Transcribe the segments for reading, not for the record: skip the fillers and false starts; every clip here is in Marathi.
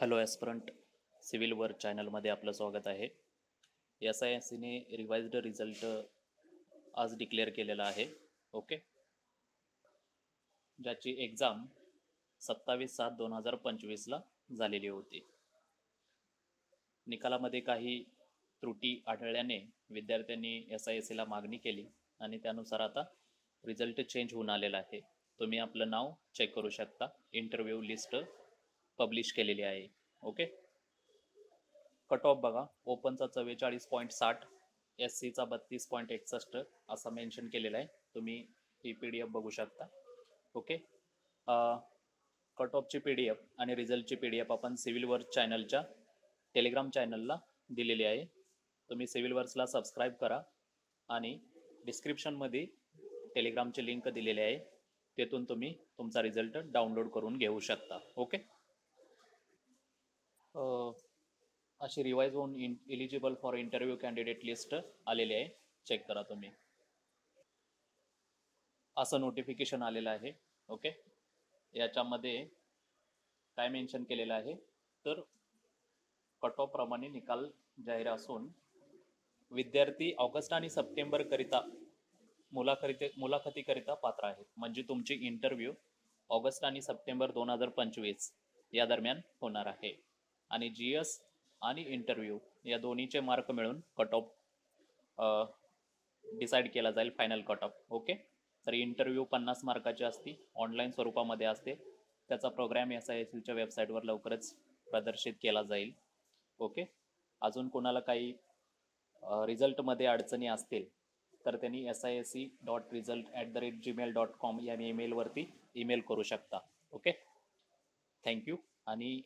हॅलो ॲस्परंट सिव्हिल वर्क चॅनलमध्ये आपलं स्वागत आहे. SISCने रिवाइज्ड रिझल्ट आज डिक्लेअर केलेला आहे. ओके, ज्याची एक्झाम 27/7/2025ला झालेली होती. निकालामध्ये काही त्रुटी आढळल्याने विद्यार्थ्यांनी SISCला मागणी केली आणि त्यानुसार आता रिझल्ट चेंज होऊन आलेला आहे. तुम्ही आपलं नाव चेक करू शकता. इंटरव्ह्यू लिस्ट पब्लिश केलेली आहे. ओके, कट ऑफ बघा. ओपनचा 44.60, SCचा 32.61 असा मेन्शन केलेला आहे. तुम्ही ही PDF बघू शकता. ओके, कट ऑफची PDF आणि रिझल्टची PDF आपण सिव्हिल वर्क चॅनलच्या टेलिग्राम चॅनलला दिलेली आहे. तुम्ही सिव्हिल वर्क्सला सबस्क्राईब करा आणि डिस्क्रिप्शनमध्ये टेलिग्रामची लिंक दिलेली आहे. तेथून तुम्ही तुमचा रिझल्ट डाउनलोड करून घेऊ शकता. ओके, अशी रिवाइज होऊन eligible for interview candidate list आलेली आहे. चेक करा तुम्ही. असं नोटिफिकेशन आलेलं आहे. ओके, याच्यामध्ये काय मेन्शन केलेलं आहे तर कट ऑफ प्रमाणे निकाल जाहीर असून विद्यार्थी ऑगस्ट आणि सप्टेंबर करिता मुलाखतीकरिता पात्र आहेत. म्हणजे तुमची इंटरव्ह्यू ऑगस्ट आणि सप्टेंबर 2025 या दरम्यान होणार आहे आणि GS आणि इंटरव्ह्यू या दोन्हीचे मार्क मिळून कट ऑफ डिसाईड केला जाईल, फायनल कट ऑफ. ओके, तर इंटरव्ह्यू 50 मार्काची असते, ऑनलाईन स्वरूपामध्ये असते. त्याचा प्रोग्राम SISCच्या वेबसाईटवर लवकरच प्रदर्शित केला जाईल. ओके, अजून कोणाला काही रिझल्टमध्ये अडचणी असतील तर त्यांनी SISC.result@gmail.com या ईमेलवरती ईमेल करू शकता. Okay, thank you. आणि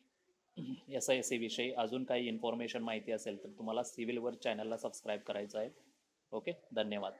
SISC विषयी अजून काही इन्फॉर्मेशन माहिती असेल तर तुम्हाला सिव्हिल वर्क चॅनलला सबस्क्राईब करायचं आहे. ओके, धन्यवाद.